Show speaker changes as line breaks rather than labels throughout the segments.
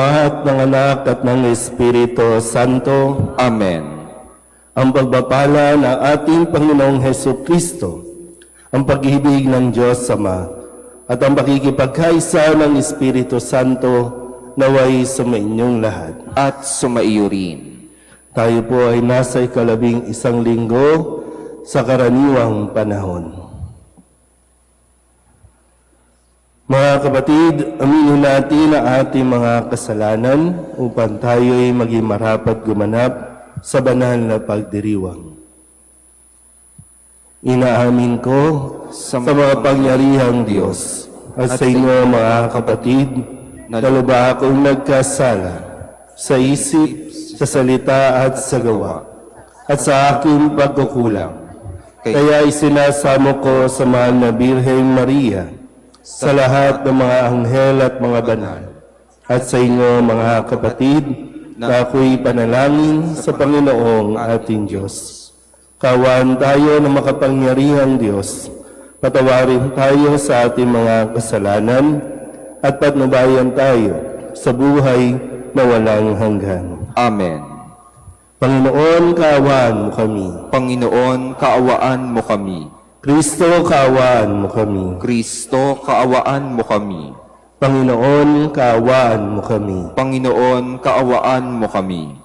Ama at ng Anak at ng Espiritu Santo.
Amen.
Ang pagpapala ng ating Panginoong Hesukristo, ang pag-ibig ng Diyos Ama, at ang pakikipagkaisa ng Espiritu Santo naway sumainyong lahat.
At sumaiyo rin.
Tayo po ay nasa ika-11 linggo sa karaniwang panahon. Mga kapatid, aminin natin ang ating mga kasalanan upang tayo ay maging marapat gumanap sa banal na pagdiriwang. Inaamin ko sa mga pangyarihang Diyos at sa inyo mga kapatid na lubha akong nagkasala sa isip, sa salita at sa gawa at sa aking pagkukulang. Kaya isinasamo ko sa mahal na Birheng Maria, sa lahat ng mga anghel at mga banal, at sa inyo mga kapatid, na ako'y panalangin sa Panginoong ating Diyos. Kaawaan tayo ng makapangyarihang Diyos, patawarin tayo sa ating mga kasalanan, at patnubayan tayo sa buhay na walang hanggan.
Amen.
Panginoon, kaawaan mo kami.
Panginoon, kaawaan mo kami.
Kristo, kaawaan mo kami.
Kristo, kaawaan mo kami.
Panginoon, kaawaan mo kami.
Panginoon, kaawaan mo kami.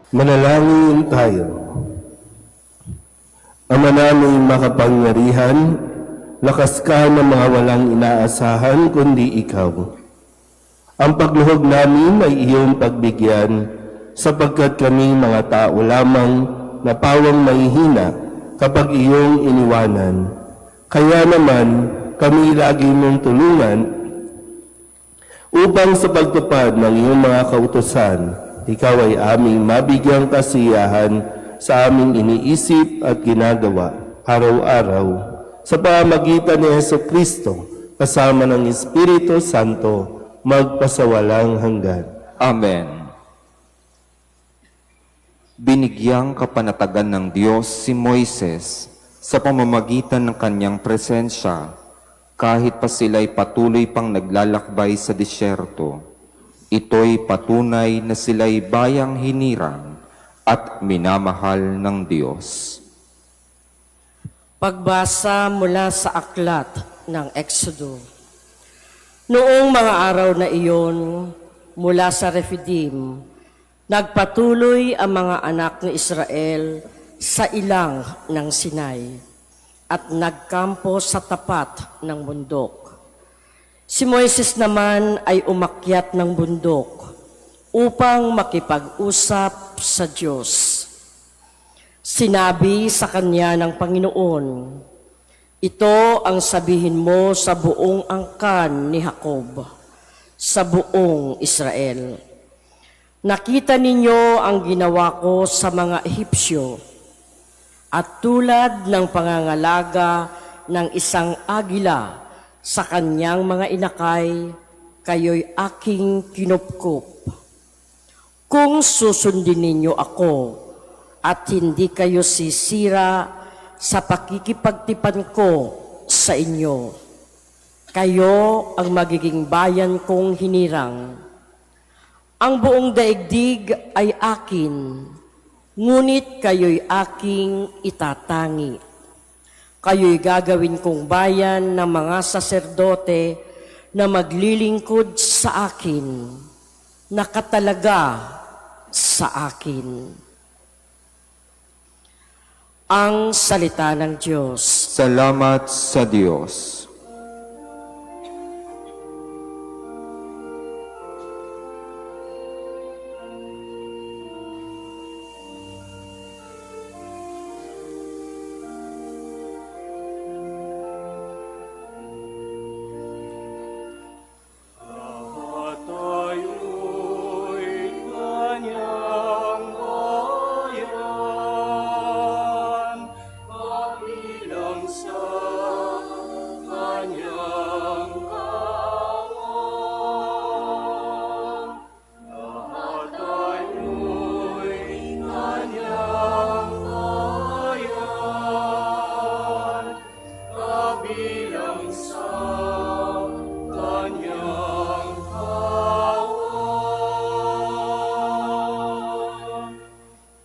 Manalangin tayo. Ama naming makapangyarihan, lakas ka ng mga walang inaasahan kundi ikaw. Ang pagluhog namin ay iyong pagbigyan sapagkat kami mga tao lamang na pawang mahihina kapag iyong iniwanan. Kaya naman kami lagi mong tulungan upang sa pagtupad ng iyong mga kautusan, ikaw ay aming mabigyang kasiyahan sa aming iniisip at ginagawa araw-araw sa pamamagitan ni Jesucristo kasama ng Espiritu Santo magpasawalang hanggan.
Amen. Binigyang kapanatagan ng Diyos si Moises sa pamamagitan ng kanyang presensya kahit pa sila'y patuloy pang naglalakbay sa disyerto. Ito'y patunay na sila'y bayang hinirang at minamahal ng Diyos.
Pagbasa mula sa aklat ng Exodo. Noong mga araw na iyon, mula sa Refidim, nagpatuloy ang mga anak ni Israel sa ilang ng Sinai at nagkampo sa tapat ng bundok. Si Moises naman ay umakyat ng bundok upang makipag-usap sa Diyos. Sinabi sa kanya ng Panginoon, "Ito ang sabihin mo sa buong angkan ni Jacob, sa buong Israel. Nakita ninyo ang ginawa ko sa mga Ehipsyo, at tulad ng pangangalaga ng isang agila sa kanyang mga inakay, kayo'y aking kinupkup. Kung susundin ninyo ako at hindi kayo sisira sa pakikipagtipan ko sa inyo, kayo ang magiging bayan kong hinirang. Ang buong daigdig ay akin, ngunit kayo'y aking itatangi. Kayo'y gagawin kong bayan ng mga saserdote na maglilingkod sa akin, nakatalaga sa akin." Ang salita ng Diyos.
Salamat sa Diyos.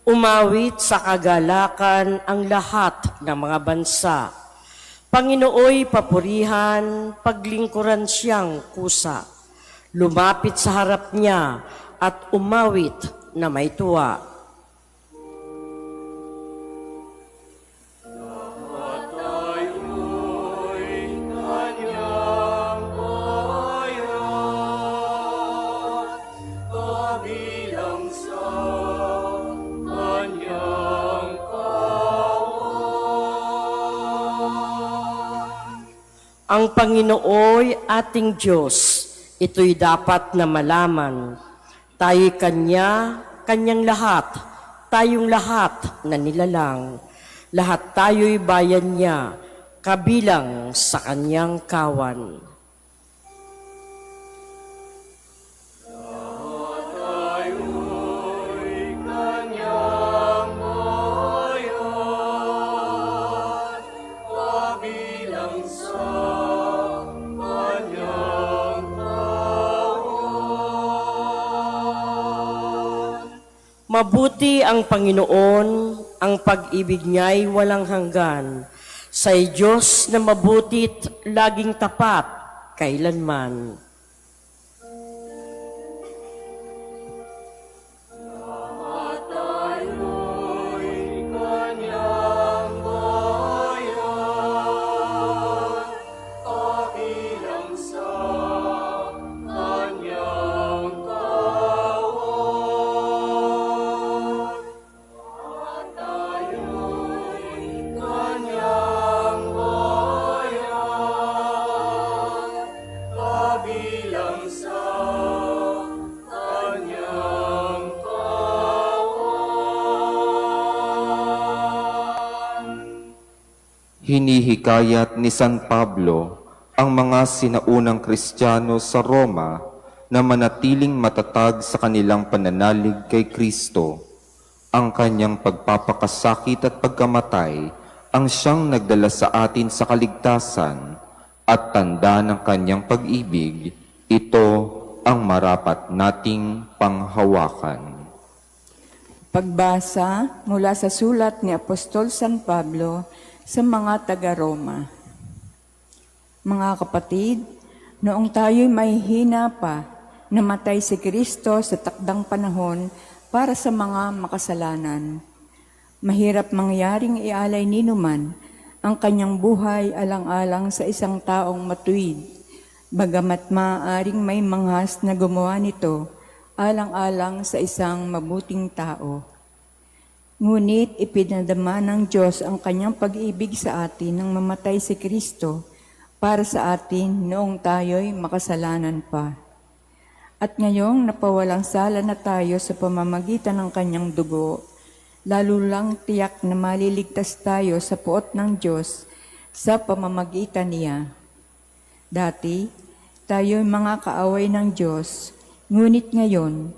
Umawit sa kagalakan ang lahat ng mga bansa. Panginooy papurihan, paglingkuran siyang kusa. Lumapit sa harap niya at umawit na may tuwa. Ang Panginooy ating Diyos, ito'y dapat na malaman. Tayo'y Kanyang lahat, tayong lahat na nilalang. Lahat tayo'y bayan niya, kabilang sa Kanyang kawan. Mabuti ang Panginoon, ang pag-ibig niya'y walang hanggan. Sa Diyos na mabutit, laging tapat, kailanman.
Hinihikayat ni San Pablo ang mga sinaunang Kristiyano sa Roma na manatiling matatag sa kanilang pananalig kay Kristo. Ang kanyang pagpapakasakit at pagkamatay ang siyang nagdala sa atin sa kaligtasan at tanda ng kanyang pag-ibig. Ito ang marapat nating panghawakan.
Pagbasa mula sa sulat ni Apostol San Pablo sa mga taga-Roma. Mga kapatid, noong tayo'y may hina pa, namatay si Kristo sa takdang panahon para sa mga makasalanan. Mahirap mangyaring ialay ni numan ang kanyang buhay alang-alang sa isang taong matuwid, bagamat maaaring may manghas na gumawa nito alang-alang sa isang mabuting tao. Ngunit ipinadama ng Diyos ang kanyang pag-ibig sa atin nang mamatay si Kristo para sa atin noong tayo'y makasalanan pa. At ngayong napawalang sala na tayo sa pamamagitan ng kanyang dugo, lalo lang tiyak na maliligtas tayo sa puot ng Diyos sa pamamagitan niya. Dati, tayo'y mga kaaway ng Diyos, ngunit ngayon,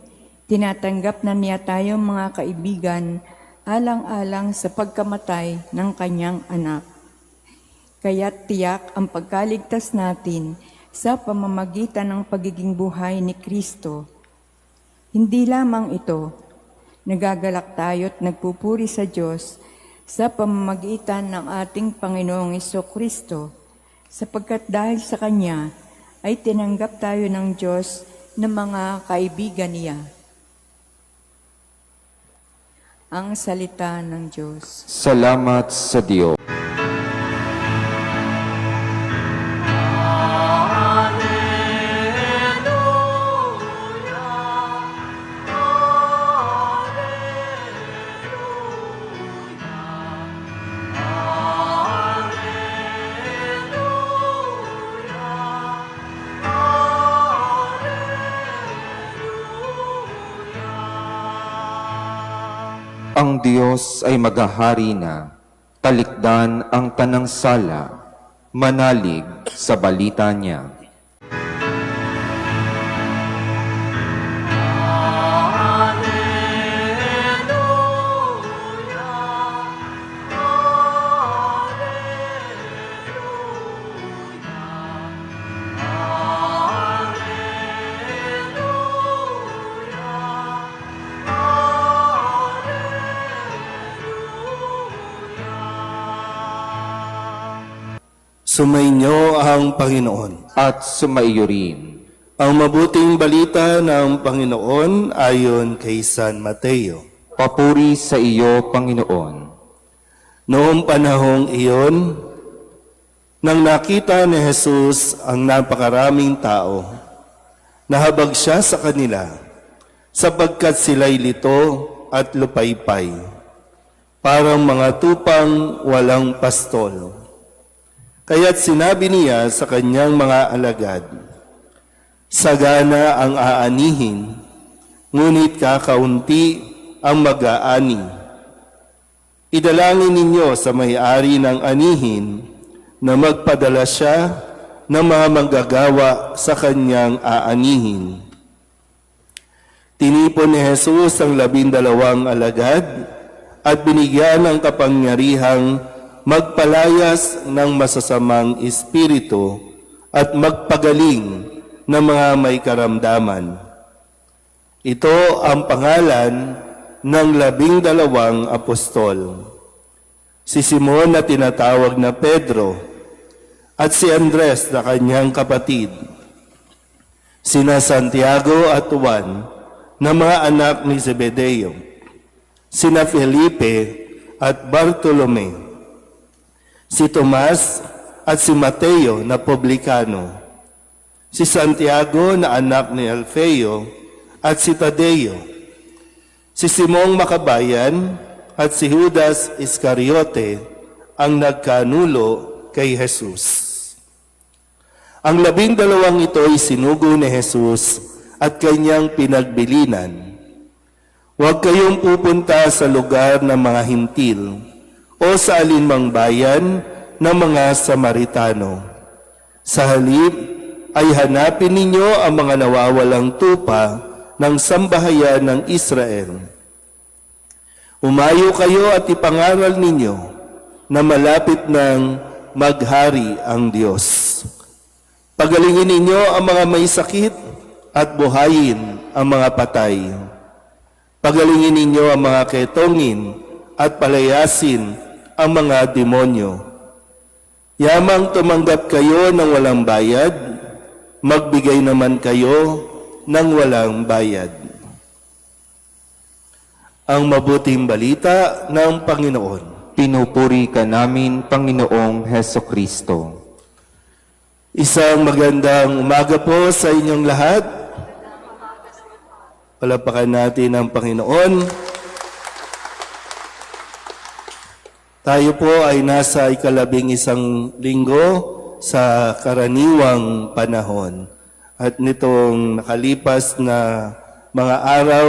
tinatanggap na niya tayong mga kaibigan alang-alang sa pagkamatay ng kanyang anak. Kaya tiyak ang pagkaligtas natin sa pamamagitan ng pagiging buhay ni Kristo. Hindi lamang ito, nagagalak tayo at nagpupuri sa Diyos sa pamamagitan ng ating Panginoong Jesucristo, sapagkat dahil sa Kanya ay tinanggap tayo ng Diyos na mga kaibigan niya. Ang salita ng Diyos.
Salamat sa Diyos. Ang Diyos ay maghahari na, talikdan ang tanang sala, manalig sa balita niya.
Sumainyo ang Panginoon.
At sumaiyo rin.
Ang mabuting balita ng Panginoon ayon kay San Mateo.
Papuri sa iyo, Panginoon.
Noong panahong iyon, nang nakita ni Jesus ang napakaraming tao, nahabag siya sa kanila, sapagkat sila'y lito at lupaypay, parang mga tupang walang pastol. Kaya't sinabi niya sa kanyang mga alagad, sagana ang aanihin, ngunit kakaunti ang mag-aani. Idalangin ninyo sa may-ari ng anihin na magpadala siya ng mga manggagawa sa kanyang aanihin. Tinipon ni Jesus ang 12 alagad at binigyan ng kapangyarihang magpalayas ng masasamang espiritu at magpagaling ng mga may karamdaman. Ito ang pangalan ng 12 apostol. Si Simon na tinatawag na Pedro at si Andres na kanyang kapatid. Sina Santiago at Juan na mga anak ni Zebedeo. Sina Felipe at Bartolome. Si Tomas at si Mateo na publikano, si Santiago na anak ni Alfeo at si Tadeo, si Simong Makabayan at si Judas Iscariote ang nagkanulo kay Jesus. Ang 12 ito ay sinugo ni Jesus at kanyang pinagbilinan. Huwag kayong pupunta sa lugar ng mga hintil o sa alinmang bayan ng mga Samaritano. Sa halip ay hanapin ninyo ang mga nawawalang tupa ng sambahayan ng Israel. Umayo kayo at ipangaral ninyo na malapit ng maghari ang Diyos. Pagalingin ninyo ang mga may sakit at buhayin ang mga patay. Pagalingin ninyo ang mga ketongin at palayasin ang mga demonyo. Yamang tumanggap kayo ng walang bayad, magbigay naman kayo ng walang bayad. Ang mabuting balita ng Panginoon.
Pinupuri ka namin, Panginoong Heso Kristo.
Isang magandang umaga po sa inyong lahat. Palapakan natin ang Panginoon. Tayo po ay nasa ika-11 linggo sa karaniwang panahon. At nitong nakalipas na mga araw,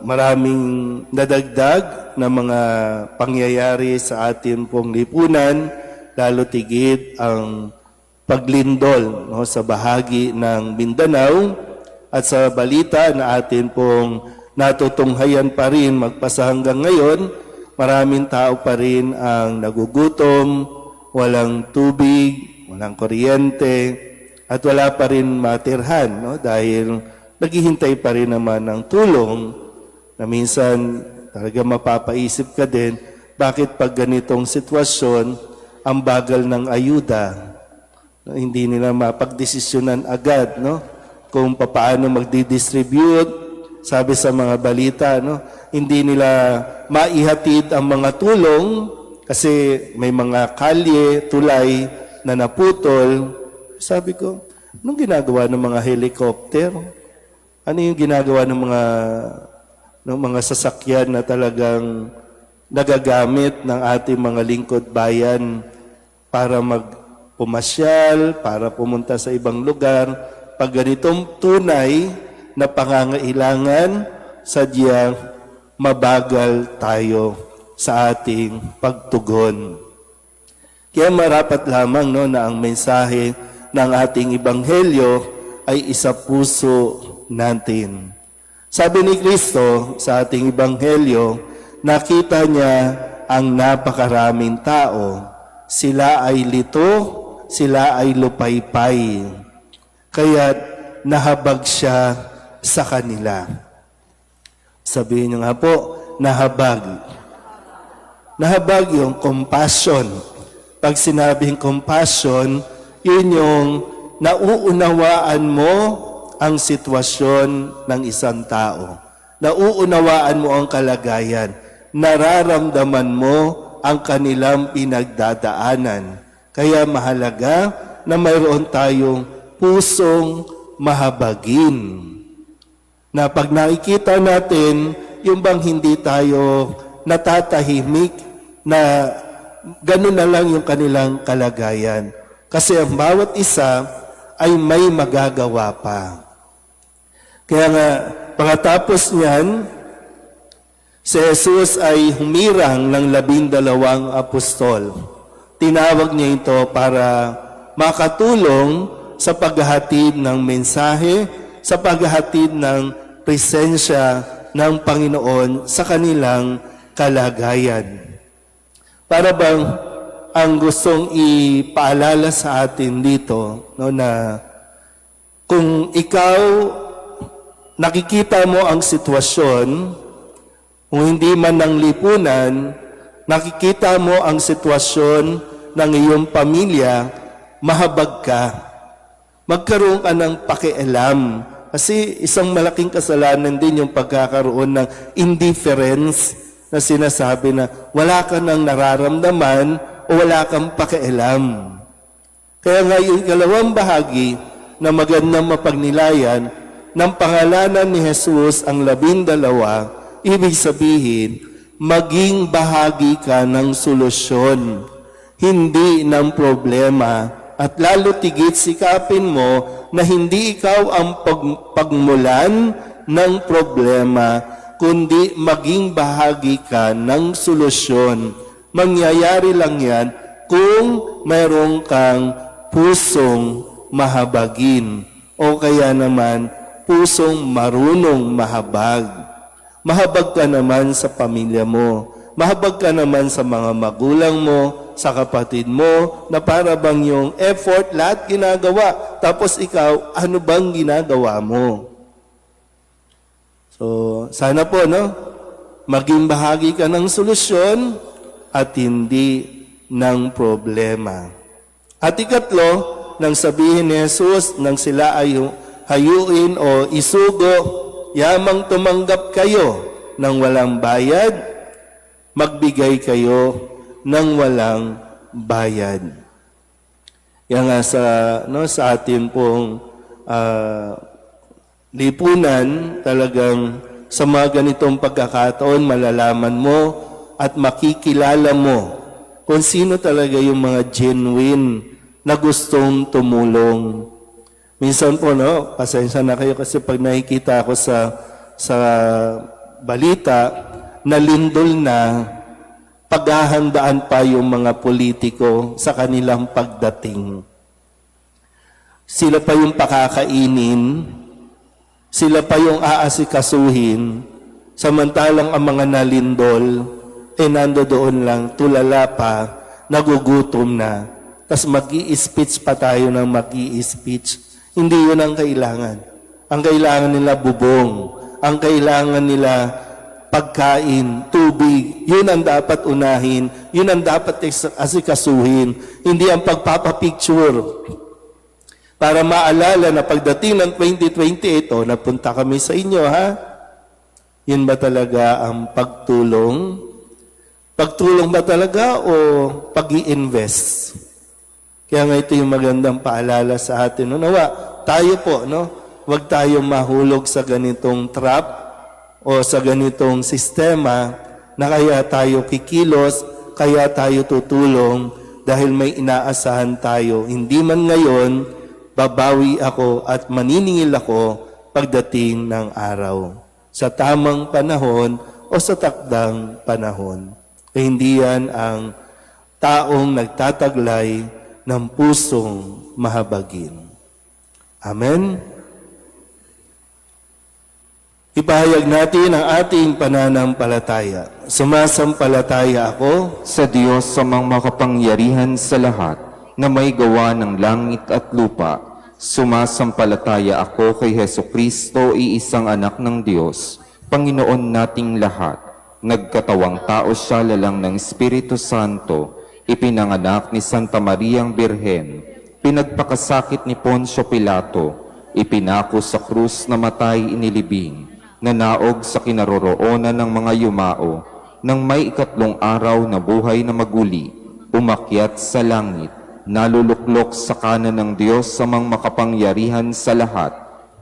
maraming nadagdag na mga pangyayari sa ating pong lipunan, lalo tigit ang paglindol sa bahagi ng Mindanao at sa balita na atin pong natutunghayan pa rin magpasa hanggang ngayon, maraming tao pa rin ang nagugutom, walang tubig, walang kuryente, at wala pa rin matirhan dahil naghihintay pa rin naman ng tulong na minsan talaga mapapaisip ka din bakit pag ganitong sitwasyon ang bagal ng ayuda. Hindi nila mapagdesisyonan agad kung paano magdi-distribute. Sabi sa mga balita, hindi nila maihatid ang mga tulong kasi may mga kalye, tulay na naputol. Sabi ko, anong ginagawa ng mga helicopter? Ano yung ginagawa ng mga sasakyan na talagang nagagamit ng ating mga lingkod bayan para magpumasyal, para pumunta sa ibang lugar? Pag ganitong tunay na pangangailangan, sadyang mabagal tayo sa ating pagtugon. Kaya marapat lamang na ang mensahe ng ating Ebanghelyo ay isa puso natin. Sabi ni Kristo sa ating Ebanghelyo, nakita niya ang napakaraming tao. Sila ay lito, sila ay lupaypay. Kaya nahabag siya sa kanila. Sabihin niyo nga po, nahabag. Nahabag yung compassion. Pag sinabing compassion, yun yung nauunawaan mo ang sitwasyon ng isang tao. Nauunawaan mo ang kalagayan. Nararamdaman mo ang kanilang pinagdadaanan. Kaya mahalaga na mayroon tayong pusong mahabagin. Na pag nakikita natin, yung bang hindi tayo natatahimik na ganun na lang yung kanilang kalagayan. Kasi ang bawat isa ay may magagawa pa. Kaya nga, pagkatapos niyan, si Jesus ay humirang ng 12 apostol. Tinawag niya ito para makatulong sa paghahatid ng mensahe, sa paghahatid ng presensya ng Panginoon sa kanilang kalagayan. Para bang ang gustong ipaalala sa atin dito, na kung ikaw nakikita mo ang sitwasyon, kung hindi man ng lipunan, nakikita mo ang sitwasyon ng iyong pamilya, mahabag ka. Magkaroon ka ng pakialam. Kasi isang malaking kasalanan din yung pagkakaroon ng indifference na sinasabi na wala ka nang nararamdaman o wala kang pakialam. Kaya nga yung ikalawang bahagi na magandang mapagnilayan ng pangalanan ni Jesus ang 12, ibig sabihin, maging bahagi ka ng solusyon, hindi ng problema. At lalo tigit sikapin mo na hindi ikaw ang pagmulan ng problema, kundi maging bahagi ka ng solusyon. Mangyayari lang yan kung mayroong kang pusong mahabagin o kaya naman pusong marunong mahabag. Mahabag ka naman sa pamilya mo. Mahabag ka naman sa mga magulang mo, sa kapatid mo, na para bang yung effort, lahat ginagawa. Tapos ikaw, ano bang ginagawa mo? So, sana po, no? Maging bahagi ka ng solusyon at hindi ng problema. At ikatlo, nang sabihin ni Jesus, nang sila ay hayuin o isugo, yamang tumanggap kayo ng walang bayad, magbigay kayo ng walang bayad. Yan nga sa atin pong lipunan, talagang sa mga ganitong pagkakataon, malalaman mo at makikilala mo kung sino talaga yung mga genuine na gustong tumulong. Minsan po, no, pasensya na kayo kasi pag nakikita ako sa balita, nalindol na paghahandaan pa yung mga politiko sa kanilang pagdating. Sila pa yung pakakainin, sila pa yung aasikasuhin, samantalang ang mga nalindol, nandoon lang, tulala pa, nagugutom na. Tas mag-i-speech pa tayo ng mag-i-speech. Hindi yun ang kailangan. Ang kailangan nila bubong. Ang kailangan nila pagkain, tubig. Yun ang dapat unahin. Yun ang dapat asikasuhin. Hindi ang pagpapapicture. Para maalala na pagdating ng 2028, napunta kami sa inyo, ha? Yun ba talaga ang pagtulong? Pagtulong ba talaga o pag-i-invest? Kaya nga ito yung magandang paalala sa atin. No? Nawa, tayo po, no? Huwag tayong mahulog sa ganitong trap o sa ganitong sistema na kaya tayo kikilos, kaya tayo tutulong dahil may inaasahan tayo. Hindi man ngayon, babawi ako at maniningil ako pagdating ng araw. Sa tamang panahon o sa takdang panahon. Hindi yan ang taong nagtataglay ng pusong mahabagin. Amen? Ipahayag natin ang ating pananampalataya. Sumasampalataya ako
Sa Diyos sa mga makapangyarihan sa lahat, na may gawa ng langit at lupa, sumasampalataya ako kay Hesu Kristo, iisang anak ng Diyos, Panginoon nating lahat. Nagkatawang tao siya lalang ng Espiritu Santo, ipinanganak ni Santa Mariang Birhen, pinagpakasakit ni Poncio Pilato, ipinako sa krus na matay inilibing, nanaog sa kinaroroonan ng mga yumao, nang may ikatlong araw na buhay na maguli, umakyat sa langit, naluluklok sa kanan ng Diyos sa mga makapangyarihan sa lahat.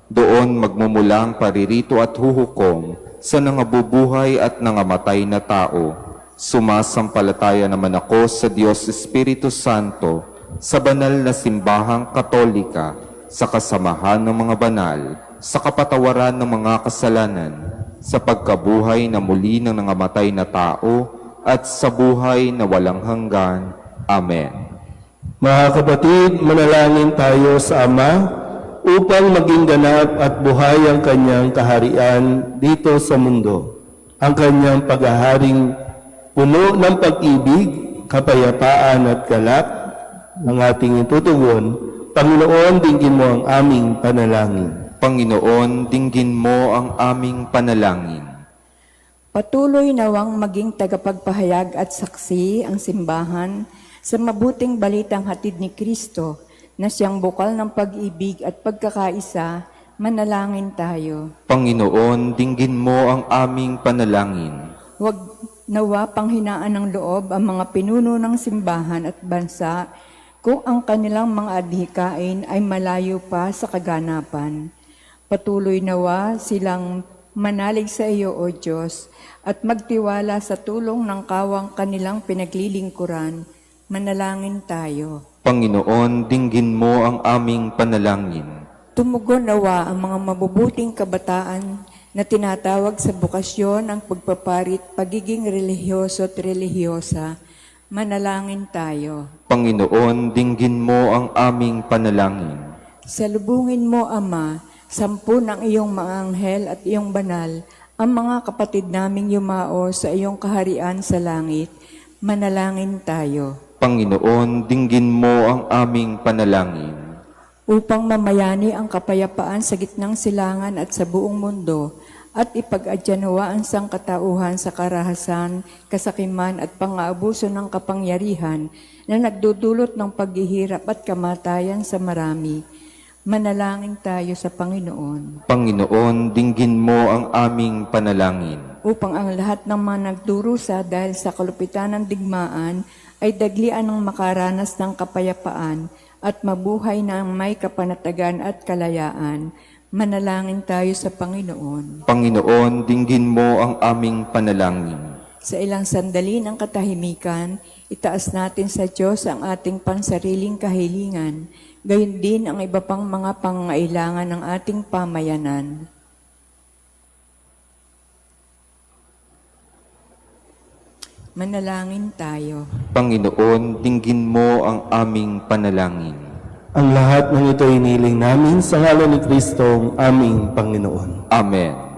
Doon magmumulang paririto at huhukom sa nangabubuhay at nangamatay na tao. Sumasampalataya naman ako sa Diyos Espiritu Santo, sa banal na simbahang katolika, sa kasamahan ng mga banal, sa kapatawaran ng mga kasalanan, sa pagkabuhay na muli ng nangamatay na tao, at sa buhay na walang hanggan. Amen.
Mga kapatid, manalangin tayo sa Ama upang maging ganap at buhay ang kanyang kaharian dito sa mundo. Ang kanyang paghaharing puno ng pag-ibig, kapayapaan at galak ang ating itutugon. Panginoon, dinggin mo ang aming panalangin.
Panginoon, dinggin mo ang aming panalangin.
Patuloy nawang maging tagapagpahayag at saksi ang simbahan sa mabuting balitang hatid ni Kristo na siyang bukal ng pag-ibig at pagkakaisa. Manalangin tayo.
Panginoon, dinggin mo ang aming panalangin.
Huwag nawa panghinaan ng loob ang mga pinuno ng simbahan at bansa kung ang kanilang mga adhikain ay malayo pa sa kaganapan. Patuloy nawa silang manalig sa iyo, O Diyos, at magtiwala sa tulong ng kawang kanilang pinaglilingkuran. Manalangin tayo.
Panginoon, dinggin mo ang aming panalangin.
Tumugon nawa ang mga mabubuting kabataan na tinatawag sa bukasyon ang pagpaparit, pagiging relihiyoso at relihiyosa, Manalangin tayo.
Panginoon, dinggin mo ang aming panalangin.
Salubungin mo, Ama, 10 ng iyong mga anghel at iyong banal, ang mga kapatid naming yumao sa iyong kaharian sa langit. Manalangin tayo.
Panginoon, dinggin mo ang aming panalangin.
Upang mamayani ang kapayapaan sa gitnang silangan at sa buong mundo, at ipag-adyanwa ang sangkatauhan sa karahasan, kasakiman at pang-aabuso ng kapangyarihan na nagdudulot ng paghihirap at kamatayan sa marami. Manalangin tayo sa Panginoon.
Panginoon, dinggin mo ang aming panalangin.
Upang ang lahat ng mga nagdurusa dahil sa kalupitan ng digmaan ay daglian ng makaranas ng kapayapaan at mabuhay ng may kapanatagan at kalayaan. Manalangin tayo sa Panginoon.
Panginoon, dinggin mo ang aming panalangin.
Sa ilang sandali ng katahimikan, itaas natin sa Diyos ang ating pansariling kahilingan, gayon din ang iba pang mga pangangailangan ng ating pamayanan. Manalangin tayo.
Panginoon, dinggin mo ang aming panalangin.
Ang lahat ng ito iniling namin sa ngalan ni Kristo, aming Panginoon.
Amen.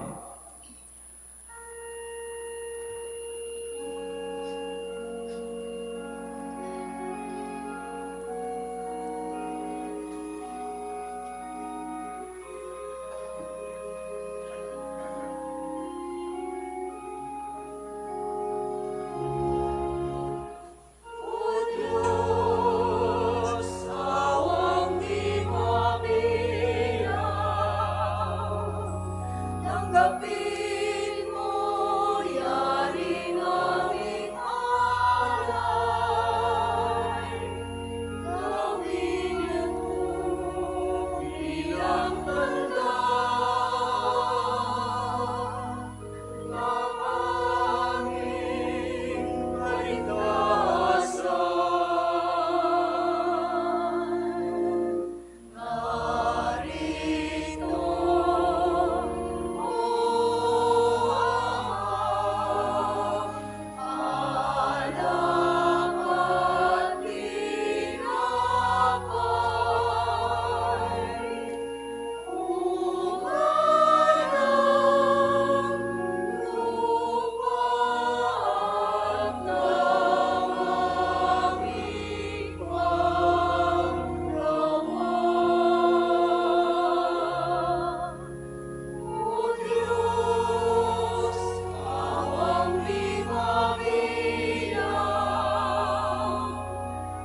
Tanggapin mo yaring aming alay, gawin mo bilang tanda ng aming kaligtasan.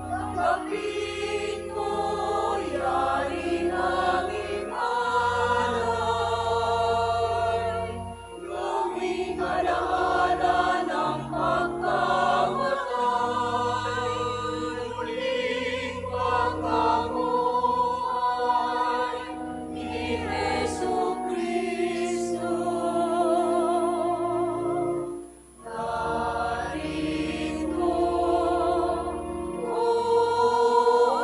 Tanggapin mo yaring aming alay, gawing alaala ng pagkamatay, muling pagkabuhay ni Jesucristo. Narito, O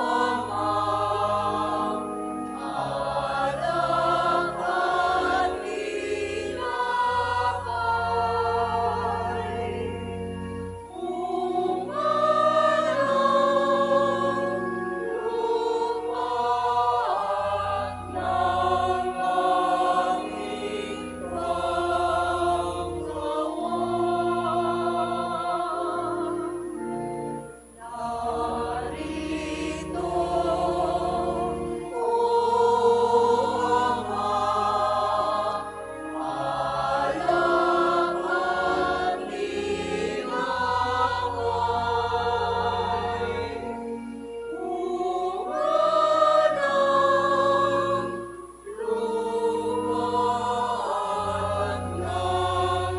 Ama, alak at tinapay, umalang lupa ng aming panggawa. Narito, O Ama, alak at tinapay, umalang lupa ng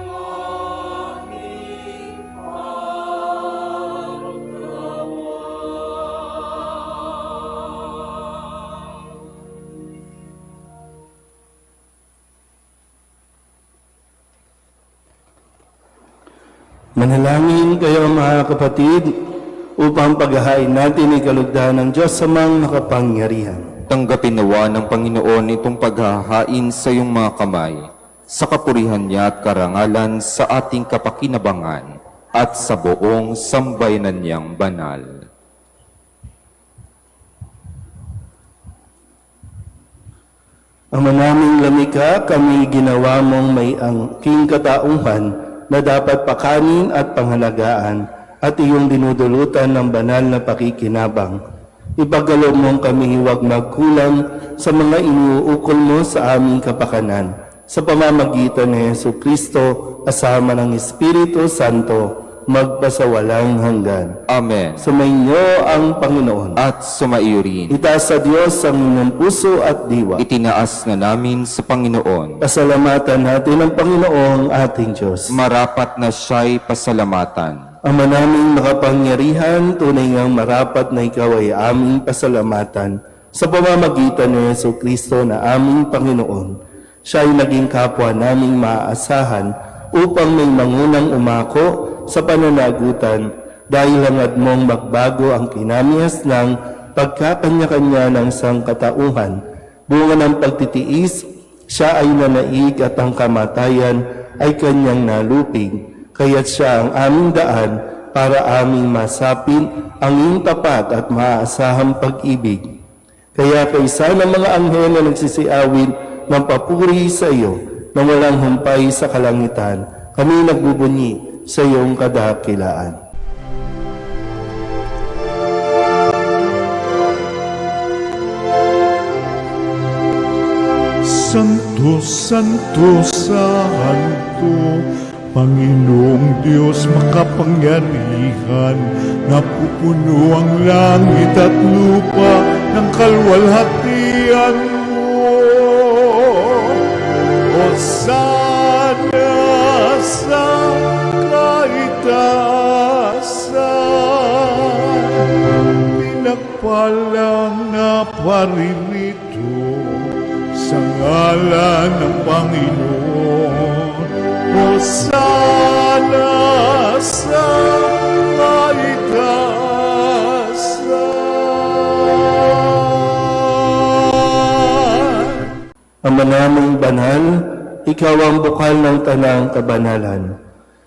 aming panggawa.
Manalangin kayo mga kapatid upang paghahain natin ay kalugdan ng Diyos sa mga makapangyarihan.
Tanggapin nawa ng Panginoon itong paghahain sa iyong mga kamay, sa kapurihan niya at karangalan sa ating kapakinabangan. at sa buong sambayanan niyang banal.
Ama naming lamika, kami ginawa mong may angking katauhan na dapat pakanin at panghalagaan at iyong dinudulutan ng banal na pakikinabang. Ipagkaloob mong kami huwag magkulang sa mga inuukol mo sa aming kapakanan sa pamamagitan ni Jesucristo kasama ng Espiritu Santo magpasawalang hanggan.
Amen.
Sumainyo ang Panginoon.
At sumaiyo rin.
Itaas sa Diyos ang inyong puso at diwa.
Itinaas na namin sa Panginoon.
Pasalamatan natin ang Panginoong ating Diyos.
Marapat na siya'y pasalamatan.
Ama naming makapangyarihan, tunay ngang marapat na ikaw ay aming pasalamatan sa pamamagitan ni Jesucristo na aming Panginoon. Siya ay naging kapwa naming maaasahan upang may mangunang umako sa pananagutan dahil hangad mong magbago ang kinamihas ng pagkakanya-kanya ng sangkatauhan. Bunga ng pagtitiis, siya ay nanaig at ang kamatayan ay kanyang nalupig. Kaya't siya ang aming daan para aming masapin ang iyong tapat at maaasahang pag-ibig. Kaya kaysa ng mga anghel na nagsisiawin ng papuri sa iyo na walang humpay sa kalangitan, kami nagbubunyi sa iyong kadakilaan.
Santo, Santo, Santo, Panginoong Diyos makapangyarihan, napupuno ang langit at lupa ng kalwalhatian mo. Hosana sa kaitaasan, pinagpalang na paririto sa ngalan ng Panginoon. Hosana sa kaitaasan.
Ama naming banal, ikaw ang bukal ng tanang kabanalan.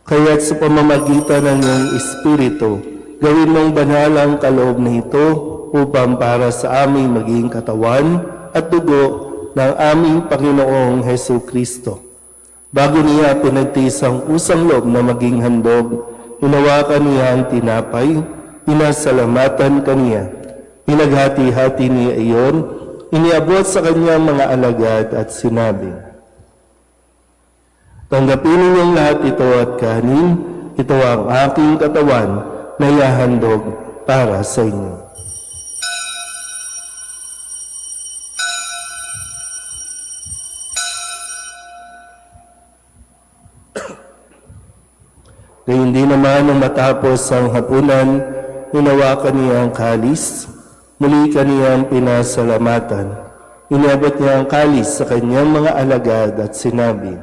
Kaya't sa pamamagitan ng iyong Espiritu, gawin mong banal ang kaloob na ito upang para sa aming maging katawan at dugo ng aming Panginoong Hesu Kristo. Bago niya pinagtiis ang usang loob na maging handog, hinawakan niya ang tinapay, pinasalamatan kaniya. Pinaghati-hati niya iyon, iniabot sa kanyang mga alagad at sinabi, "Tanggapin ninyong lahat ito at kanin, ito ang aking katawan na ihahandog para sa inyo." Gayun din naman nung matapos ang hapunan, hinawakan niya ang kalis, muli kaniyang pinasalamatan. Inabot niya ang kalis sa kanyang mga alagad at sinabi,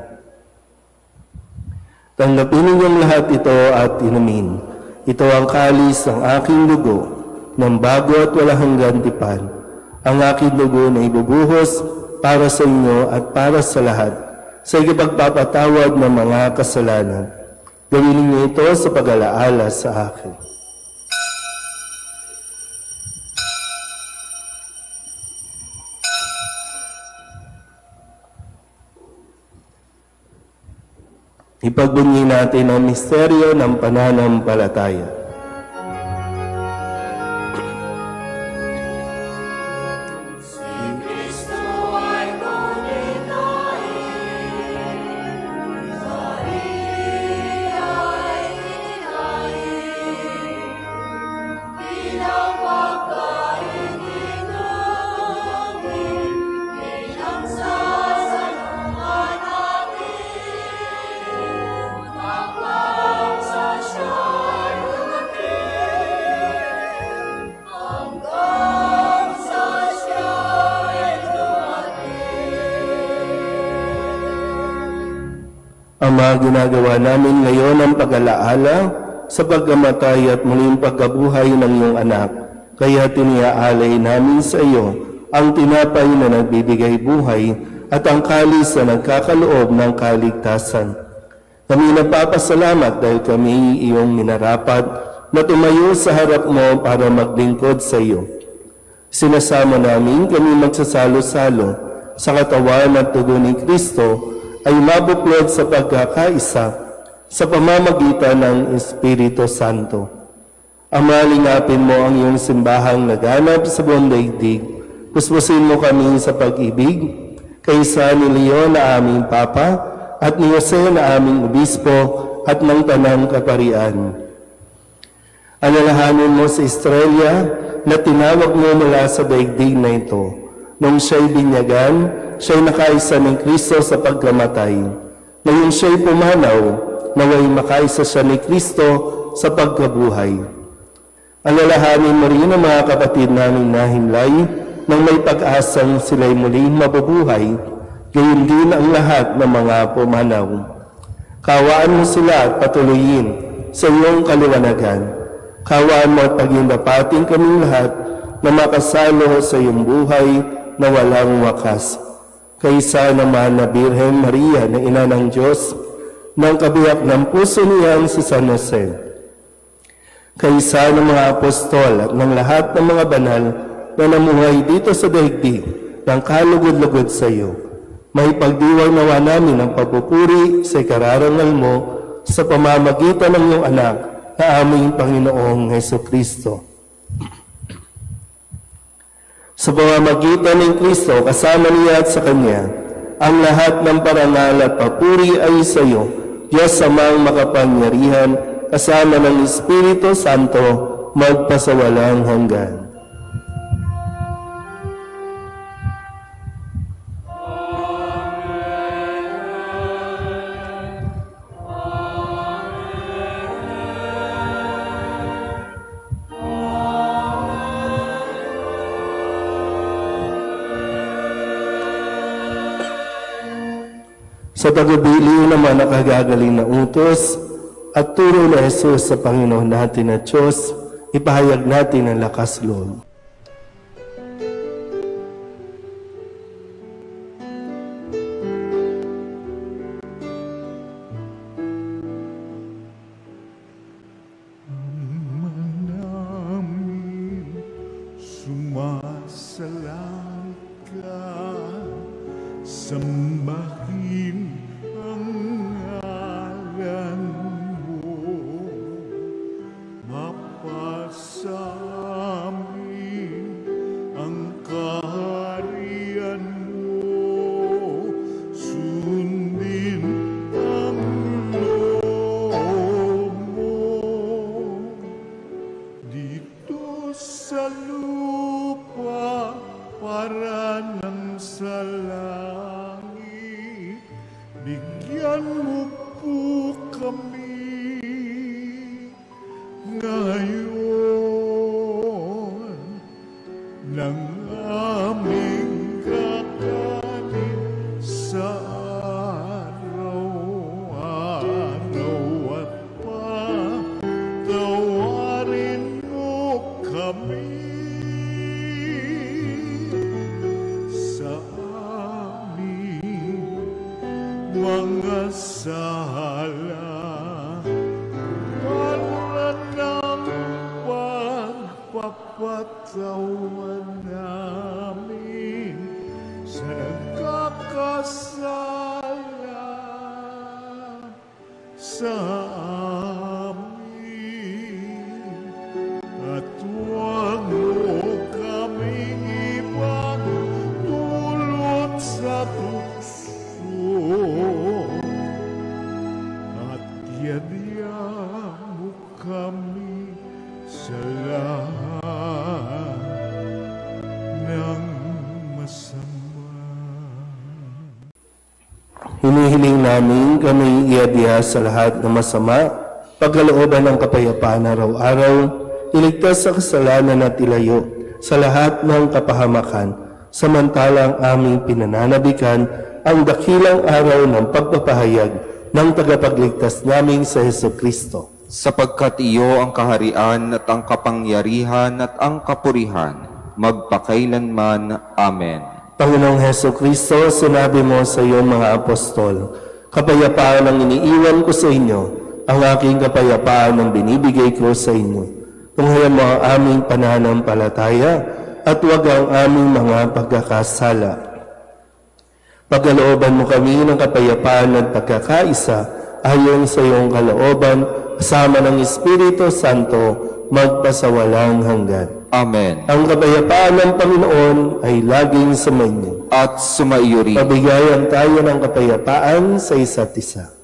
"Tanggapin ninyong lahat ito at inumin. Ito ang kalis ng aking dugo, ng bago at walang hanggang tipan. Ang aking dugo na ibubuhos para sa inyo at para sa lahat, sa ikapagpapatawad ng mga kasalanan. Gawin ninyo ito sa pag-alaala sa akin." Ipagbunyi natin ang misteryo ng pananampalataya.
Cristo ay gunitahin, sarili ay titirahin, bilang pagkain inumin, bilang sasalungan natin, hanggang sa siya'y dumating, hanggang sa siya'y dumating.
Ama, ginagawa namin ngayon ang pag-alaala sa pagkamatay at muling pagkabuhay ng iyong anak. Kaya tiniaalay namin sa iyo ang tinapay na nagbibigay buhay at ang kalis na nagkakaloob ng kaligtasan. Kami napapasalamat dahil kami iyong minarapat na tumayo sa harap mo para maglingkod sa iyo. Sinasama namin kami magsasalo-salo sa katawan at dugo ni Kristo ay mabuklod sa pagkakaisa sa pamamagitan ng Espiritu Santo. Ama, lingapin mo ang iyong simbahang naganap sa buong daigdig. Puspusin mo kami sa pag-ibig, kaysa ni Leon na aming Papa at ni Jose na aming Obispo at ng Tanang Kaparian. Alalahanin mo sa Estrella na tinawag mo mula sa daigdig na ito. Nung siya'y binyagan, siya'y nakaisa ng Kristo sa pagkamatay. Ngayon siya'y pumanaw, naway makaisa siya ni Kristo sa pagkabuhay. Alalahanin mo rin ang mga kapatid naming nahimlay nang may pag-asang sila'y muling mabubuhay, gayon din ang lahat ng mga pumanaw. Kawaan mo sila at patuloyin sa iyong kaliwanagan. Kawaan mo at pagindapatin kaming lahat na makasalo sa iyong buhay na walang wakas. Kaysa naman na Birhen Maria na Ina ng Diyos, ng kabiyak ng puso niyan si San Jose. Kaysa ng mga apostol at ng lahat ng mga banal na namuhay dito sa daigdig ng kalugod-lugod sa iyo. May pagdiwang nawa namin ang pagpupuri sa ikararangal mo sa pamamagitan ng iyong anak na aming Panginoong Hesukristo. Sa pamamagitan ng Kristo, kasama niya at sa Kanya, ang lahat ng parangal at papuri ay sa iyo, Diyos Amang makapangyarihan, kasama ng Espiritu Santo, magpasawalang hanggan. Sa tagabili naman nakagagaling na utos at turo na Jesus sa Panginoon natin at Diyos, ipahayag natin ang lakas loob.
namin sumasalang ka, sambahin ang ngalan mo, mapasa amin ang kaharian mo, sundin ang loob mo dito sa lupa para nang sa langit. Bigyan mo po kami ngayon ng aming kakanin sa araw-araw at patawarin mo kami sa aming mga sala para ng pagpapatawan namin sa nagkakasala sa amin. At huwag mo kaming ipagdulot sa tukso, at yadya mo kami sa lahat ng masama.
Hinihiling namin kami iadya sa lahat ng masama, pagkalooban ng kapayapaan araw-araw, iligtas sa kasalanan at ilayo sa lahat ng kapahamakan, samantalang aming pinananabikan ang dakilang araw ng pagpapahayag ng tagapagligtas naming sa Hesukristo.
Sapagkat iyo ang kaharian at ang kapangyarihan at ang kapurihan, magpakailanman. Amen.
Panginoong Hesukristo, sinabi mo sa iyong mga apostol, Kapayapaan ang iniiwan ko sa inyo, ang aking kapayapaan ang binibigay ko sa inyo. Tunghayan mo ang aming pananampalataya at huwag ang aming mga pagkakasala. Pagkalooban mo kami ng kapayapaan at pagkakaisa ayon sa iyong kalooban, kasama ng Espiritu Santo, magpasawalang hanggan.
Amen.
Ang kapayapaan ng Panginoon ay laging sumainyo.
At sumaiyo rin.
Pabigayan tayo ng kapayapaan sa isa't isa.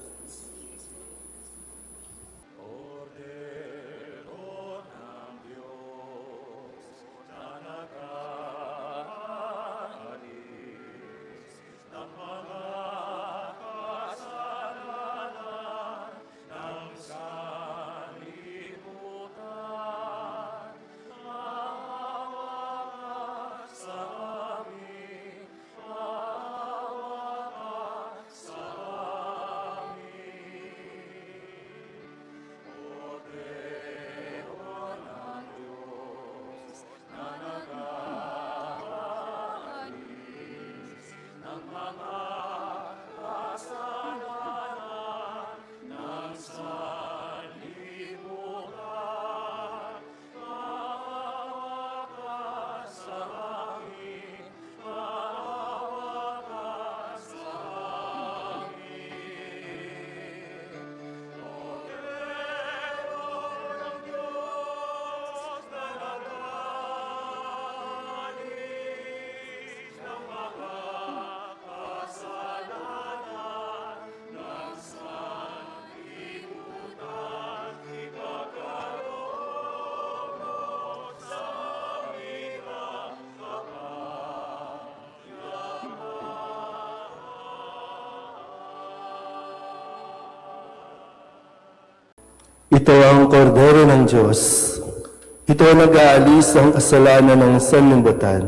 Ito ang kordero ng Diyos. Ito ang nag-aalis ng kasalanan ng sanlibutan.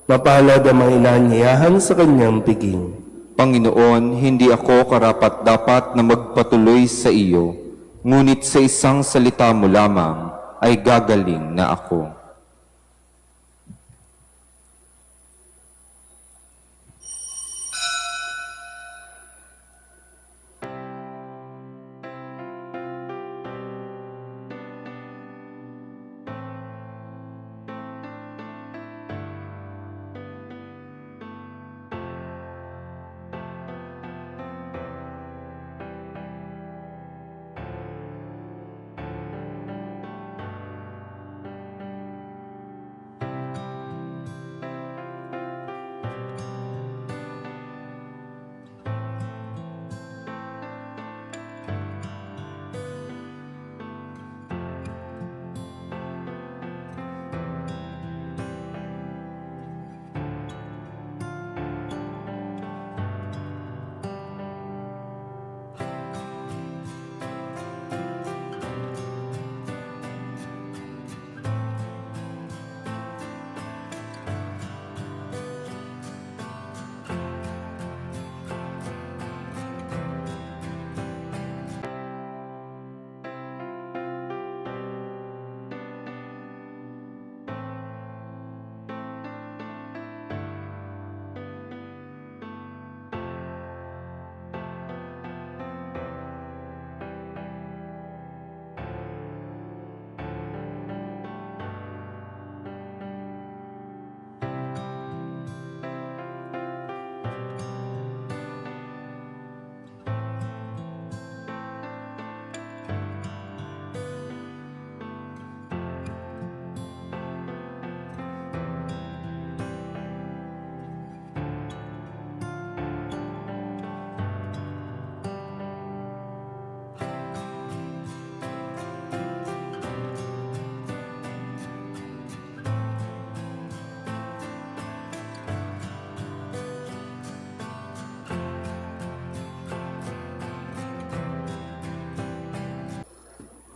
Mapalad ang mga inaanyayahan sa kanyang piging.
Panginoon, hindi ako karapat-dapat na magpatuloy sa iyo, ngunit sa isang salita mo lamang ay gagaling na ako.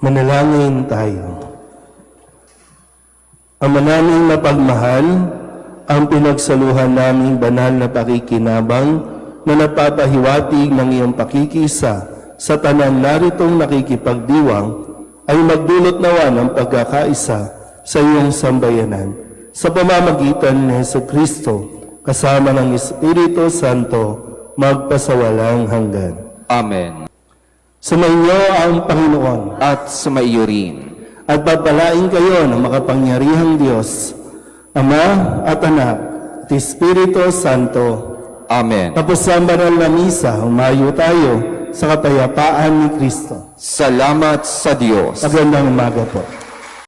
Manalangin tayo. Ama naming mapagmahal, ang pinagsaluhan naming banal na pakikinabang na napapahiwatig ng iyong pakikisa sa tanan naritong nakikipagdiwang ay magdulot nawa ng pagkakaisa sa iyong sambayanan sa pamamagitan ni Jesucristo kasama ng Espiritu Santo magpasawalang hanggan.
Amen.
Sumainyo ang Panginoon
At sumaiyo rin.
at pagpalain kayo ng makapangyarihang Diyos, Ama at Anak at Espiritu Santo.
Amen.
Tapos sa banal na misa, humayo tayo sa kapayapaan ni Kristo.
Salamat sa Diyos.
Magandang umaga po.